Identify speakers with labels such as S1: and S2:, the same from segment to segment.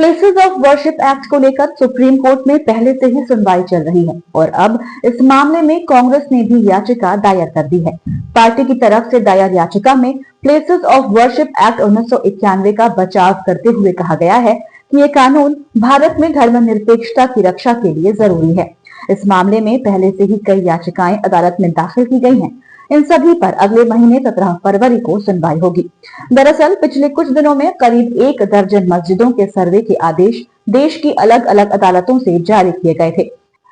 S1: Places of worship act को लेकर supreme court में पहले से ही सुनवाई चल रही है और अब इस मामले में कांग्रेस ने भी याचिका दायर कर दी है। पार्टी की तरफ से दायर याचिका में प्लेसेस ऑफ वर्शिप एक्ट 1991 का बचाव करते हुए कहा गया है कि ये कानून भारत में धर्मनिरपेक्षता की रक्षा के लिए जरूरी है। इस मामले में पहले से ही कई याचिकाएं अदालत में दाखिल की गई हैं। इन सभी पर अगले महीने 17 फरवरी को सुनवाई होगी। दरअसल पिछले कुछ दिनों में करीब 1 दर्जन मस्जिदों के सर्वे के आदेश देश की अलग अलग अदालतों से जारी किए गए थे।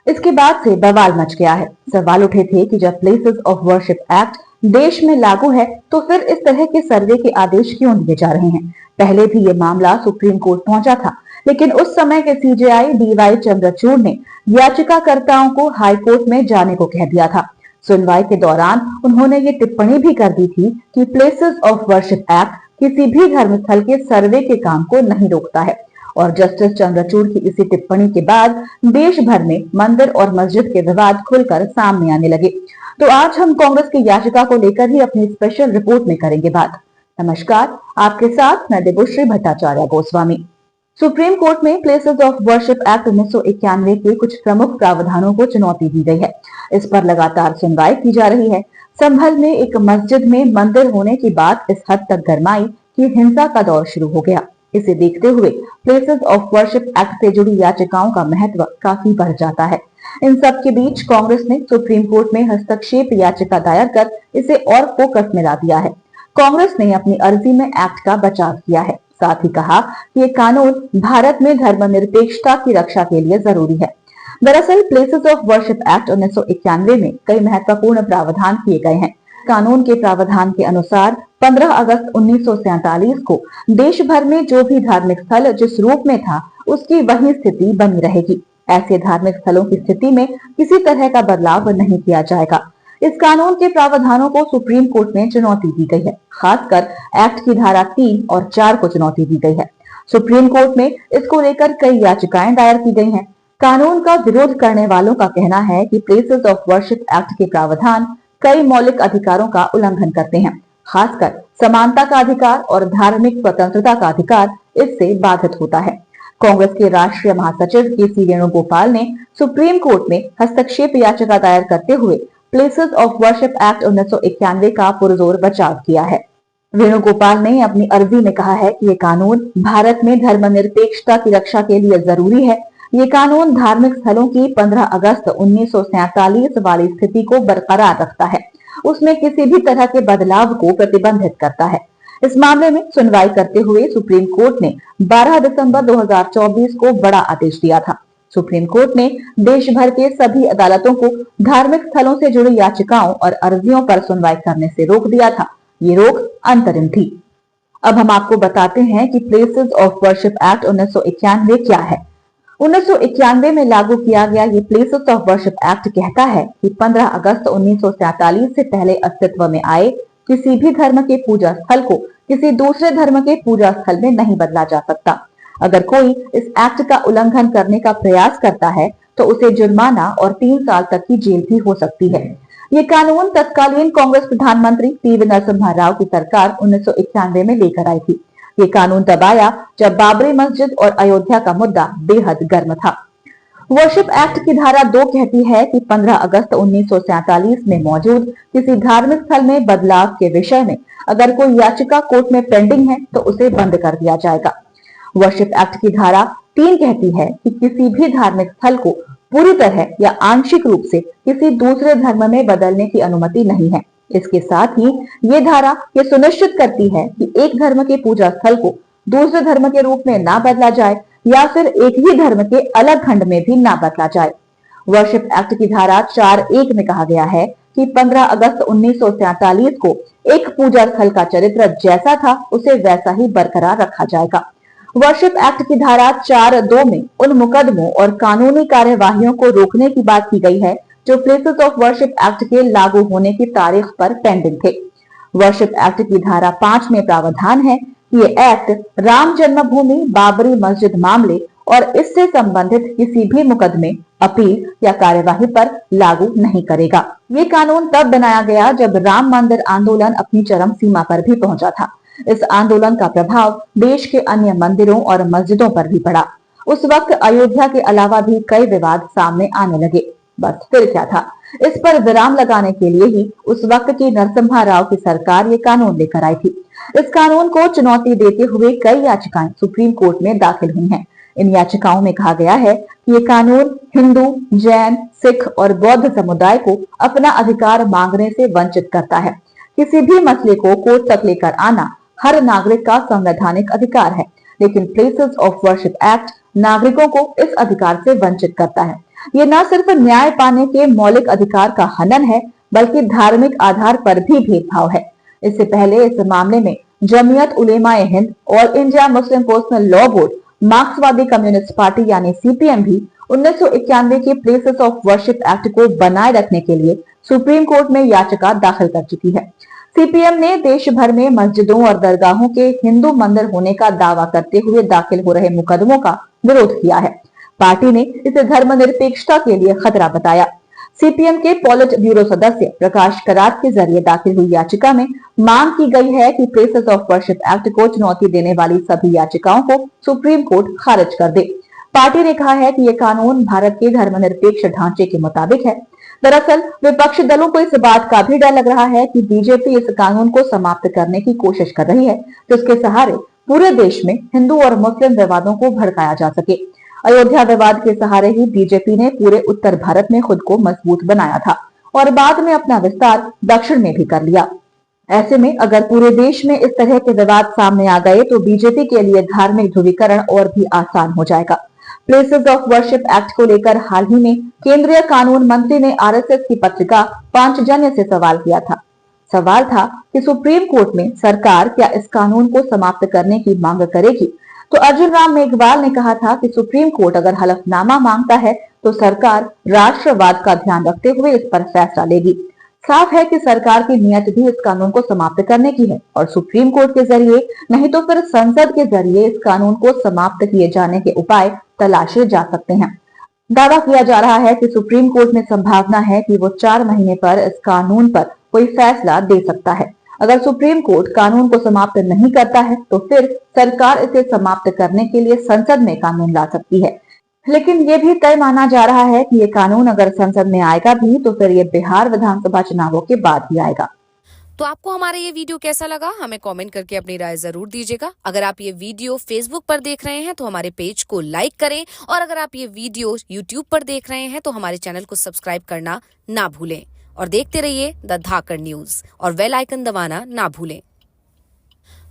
S1: इसके बाद से बवाल मच गया है। सवाल उठे थे कि जब प्लेसेस ऑफ वर्शिप एक्ट देश में लागू है तो फिर इस तरह के सर्वे के आदेश क्यों दिए जा रहे हैं। पहले भी ये मामला सुप्रीम कोर्ट पहुंचा था, लेकिन उस समय के सीजेआई डीवाई चंद्रचूड़ ने याचिकाकर्ताओं को हाई कोर्ट में जाने को कह दिया था। सुनवाई के दौरान उन्होंने ये टिप्पणी भी कर दी थी कि प्लेसेस ऑफ वर्शिप एक्ट किसी भी धर्मस्थल के सर्वे के काम को नहीं रोकता है और जस्टिस चंद्रचूड़ की इसी टिप्पणी के बाद देश भर में मंदिर और मस्जिद के विवाद खुलकर सामने आने लगे। तो आज हम कांग्रेस की याचिका को लेकर ही अपनी स्पेशल रिपोर्ट में करेंगे बात। नमस्कार, आपके साथ मैं देवश्री भट्टाचार्य गोस्वामी। सुप्रीम कोर्ट में प्लेसेस ऑफ वर्शिप एक्ट 1991 के कुछ प्रमुख प्रावधानों को चुनौती दी गई है। इस पर लगातार सुनवाई की जा रही है। संभल में एक मस्जिद में मंदिर होने की बात इस हद तक गरमाई कि हिंसा का दौर शुरू हो गया। इसे देखते हुए प्लेसेस ऑफ वर्शिप एक्ट से जुड़ी याचिकाओं का महत्व काफी बढ़ जाता है। इन सब के बीच कांग्रेस ने सुप्रीम कोर्ट में हस्तक्षेप याचिका दायर कर इसे और फोकस में ला दिया है। कांग्रेस ने अपनी अर्जी में एक्ट का बचाव किया है, साथ ही कहा कि ये कानून भारत में धर्मनिरपेक्षता की रक्षा के लिए जरूरी है। दरअसल प्लेसेस ऑफ वर्शिप एक्ट 1991 में कई महत्वपूर्ण प्रावधान किए गए हैं। कानून के प्रावधान के अनुसार 15 अगस्त 1947 को देश भर में जो भी धार्मिक स्थल जिस रूप में था उसकी वही स्थिति बनी रहेगी। ऐसे धार्मिक स्थलों की स्थिति में किसी तरह का बदलाव नहीं किया जाएगा। इस कानून के प्रावधानों को सुप्रीम कोर्ट में चुनौती दी गई है। खासकर एक्ट की धारा 3 और 4 को चुनौती दी गई है। सुप्रीम कोर्ट में इसको लेकर कई याचिकाएं दायर की गई हैं। कानून का विरोध करने वालों का कहना है कि प्लेसेस ऑफ वर्शिप एक्ट के प्रावधान कई मौलिक अधिकारों का उल्लंघन करते हैं। खासकर समानता का अधिकार और धार्मिक स्वतंत्रता का अधिकार इससे बाधित होता है। कांग्रेस के राष्ट्रीय महासचिव के.सी. वेणुगोपाल ने सुप्रीम कोर्ट में हस्तक्षेप याचिका दायर करते हुए प्लेसेस ऑफ वर्शिप एक्ट 1991 का पुरजोर बचाव किया है। वेणुगोपाल ने अपनी अर्जी में कहा है कि ये कानून भारत में धर्मनिरपेक्षता की रक्षा के लिए जरूरी है। ये कानून धार्मिक स्थलों की 15 अगस्त 1947 वाली स्थिति को बरकरार रखता है। उसमें किसी भी तरह के बदलाव को प्रतिबंधित करता है। इस मामले में सुनवाई करते हुए सुप्रीम कोर्ट ने 12 दिसंबर 2024 को बड़ा आदेश दिया था। सुप्रीम कोर्ट ने देश भर के सभी अदालतों को धार्मिक स्थलों से जुड़ी याचिकाओं और अर्जियों पर सुनवाई करने से रोक दिया था। ये रोक अंतरिम थी। अब हम आपको बताते हैं कि प्लेसेस ऑफ वर्शिप एक्ट 1991 क्या है। 1991 में लागू किया गया ये प्लेसेस ऑफ वर्शिप एक्ट कहता है कि 15 अगस्त 1947 से पहले अस्तित्व में आए किसी भी धर्म के पूजा स्थल को किसी दूसरे धर्म के पूजा स्थल में नहीं बदला जा सकता। अगर कोई इस एक्ट का उल्लंघन करने का प्रयास करता है तो उसे जुर्माना और 3 साल तक की जेल भी हो सकती है। ये कानून तत्कालीन कांग्रेस प्रधानमंत्री पी.वी. नरसिम्हा राव की सरकार 1991 में लेकर आई थी। ये कानून तब आया जब बाबरी मस्जिद और अयोध्या का मुद्दा बेहद गर्म था। वर्शिप एक्ट की धारा 2 कहती है कि 15 अगस्त 1947 में मौजूद किसी धार्मिक स्थल में बदलाव के विषय में अगर कोई याचिका कोर्ट में पेंडिंग है तो उसे बंद कर दिया जाएगा। वर्शिप एक्ट की धारा 3 कहती है कि किसी भी धार्मिक स्थल को पूरी तरह या आंशिक रूप से किसी दूसरे धर्म में बदलने की अनुमति नहीं है। इसके साथ ही ये धारा ये सुनिश्चित करती है कि एक धर्म के पूजा स्थल को दूसरे धर्म के रूप में ना बदला जाए या फिर एक ही धर्म के अलग खंड में भी ना बदला जाए। वर्शिप एक्ट की धारा 4(1) में कहा गया है कि 15 अगस्त 1947 को एक पूजा स्थल का चरित्र जैसा था उसे वैसा ही बरकरार रखा जाएगा। वर्शिप एक्ट की धारा 4(2) में उन मुकदमों और कानूनी कार्यवाहियों को रोकने की बात की गई है जो प्लेसेस ऑफ वर्शिप एक्ट के लागू होने की तारीख पर पेंडिंग थे। वर्शिप एक्ट की धारा 5 में प्रावधान है कि ये एक्ट राम जन्मभूमि बाबरी मस्जिद मामले और इससे संबंधित किसी भी मुकदमे, अपील या कार्यवाही पर लागू नहीं करेगा। ये कानून तब बनाया गया जब राम मंदिर आंदोलन अपनी चरम सीमा पर भी पहुंचा था। इस आंदोलन का प्रभाव देश के अन्य मंदिरों और मस्जिदों पर भी पड़ा। उस वक्त अयोध्या के अलावा भी कई विवाद सामने आने लगे। बस फिर क्या था, इस पर विराम लगाने के लिए ही उस वक्त की नरसिम्हा राव की सरकार ये कानून लेकर आई थी। इस कानून को चुनौती देते हुए कई याचिकाएं सुप्रीम कोर्ट में दाखिल हुई हैं। इन याचिकाओं में कहा गया है कि ये कानून हिंदू, जैन, सिख और बौद्ध समुदाय को अपना अधिकार मांगने से वंचित करता है। किसी भी मसले को कोर्ट तक लेकर आना हर नागरिक का संवैधानिक अधिकार है, लेकिन प्लेसेस ऑफ वर्शिप एक्ट नागरिकों को इस अधिकार से वंचित करता है। ये न सिर्फ न्याय पाने के मौलिक अधिकार का हनन है, बल्कि धार्मिक आधार पर भी भेदभाव है। इससे पहले इस मामले में जमीयत उलेमा-ए हिंद और India Muslim personal law board, मार्क्सवादी कम्युनिस्ट पार्टी यानी सीपीएम भी 1991 के प्लेसेस ऑफ वर्शिप एक्ट को बनाए रखने के लिए सुप्रीम कोर्ट में याचिका दाखिल कर चुकी है। सीपीएम ने देश भर में मस्जिदों और दरगाहों के हिंदू मंदिर होने का दावा करते हुए दाखिल हो रहे मुकदमों का विरोध किया है। पार्टी ने इसे धर्मनिरपेक्षता के लिए खतरा बताया। सीपीएम के पॉलिट ब्यूरो सदस्य प्रकाश करात के जरिए दाखिल हुई याचिका में मांग की गई है कि प्लेसेस ऑफ वर्शिप एक्ट को चुनौती देने वाली सभी याचिकाओं को सुप्रीम कोर्ट खारिज कर दे। पार्टी ने कहा है कि यह कानून भारत के धर्मनिरपेक्ष ढांचे के मुताबिक है। दरअसल विपक्षी दलों को इस बात का भी डर लग रहा है कि बीजेपी इस कानून को समाप्त करने की कोशिश कर रही है, जिसके सहारे पूरे देश में हिंदू और मुस्लिम विवादों को भड़काया जा सके। अयोध्या विवाद के सहारे ही बीजेपी ने पूरे उत्तर भारत में खुद को मजबूत बनाया था और बाद में अपना विस्तार दक्षिण में भी कर लिया। ऐसे में अगर पूरे देश में इस तरह के विवाद सामने आ गए तो बीजेपी के लिए धार्मिक ध्रुवीकरण और भी आसान हो जाएगा। प्लेसेस ऑफ वर्शिप एक्ट को लेकर हाल ही में केंद्रीय कानून मंत्री ने आरएसएस की पत्रिका पांचजन्य से सवाल किया था। सवाल था कि सुप्रीम कोर्ट में सरकार क्या इस कानून को समाप्त करने की मांग करेगी। तो अर्जुन राम मेघवाल ने कहा था कि सुप्रीम कोर्ट अगर हलफनामा मांगता है तो सरकार राष्ट्रवाद का ध्यान रखते हुए इस पर फैसला लेगी। साफ है कि सरकार की नीयत भी इस कानून को समाप्त करने की है और सुप्रीम कोर्ट के जरिए नहीं तो फिर संसद के जरिए इस कानून को समाप्त किए जाने के उपाय तलाशे जा सकते हैं। दावा किया जा रहा है कि सुप्रीम कोर्ट में संभावना है कि वो 4 महीने पर इस कानून पर कोई फैसला दे सकता है। अगर सुप्रीम कोर्ट कानून को समाप्त नहीं करता है तो फिर सरकार इसे समाप्त करने के लिए संसद में कानून ला सकती है। लेकिन ये भी तय माना जा रहा है कि ये कानून अगर संसद में आएगा भी तो फिर ये बिहार विधानसभा चुनावों के बाद ही आएगा।
S2: तो आपको हमारा ये वीडियो कैसा लगा, हमें कमेंट करके अपनी राय जरूर दीजिएगा। अगर आप ये वीडियो फेसबुक पर देख रहे हैं तो हमारे पेज को लाइक करें और अगर आप ये वीडियो यूट्यूब पर देख रहे हैं तो हमारे चैनल को सब्सक्राइब करना ना भूलें और देखते रहिए द धाकड़ न्यूज और बेल आइकन दबाना ना भूलें।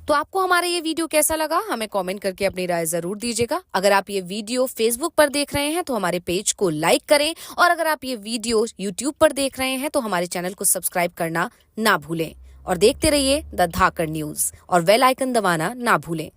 S2: तो आपको हमारा ये वीडियो कैसा लगा, हमें कमेंट करके अपनी राय जरूर दीजिएगा। अगर आप ये वीडियो फेसबुक पर देख रहे हैं तो हमारे पेज को लाइक करें और अगर आप ये वीडियो यूट्यूब पर देख रहे हैं तो हमारे चैनल को सब्सक्राइब करना ना भूलें और देखते रहिए द धाकड़ न्यूज और बेल आइकन दबाना ना भूलें।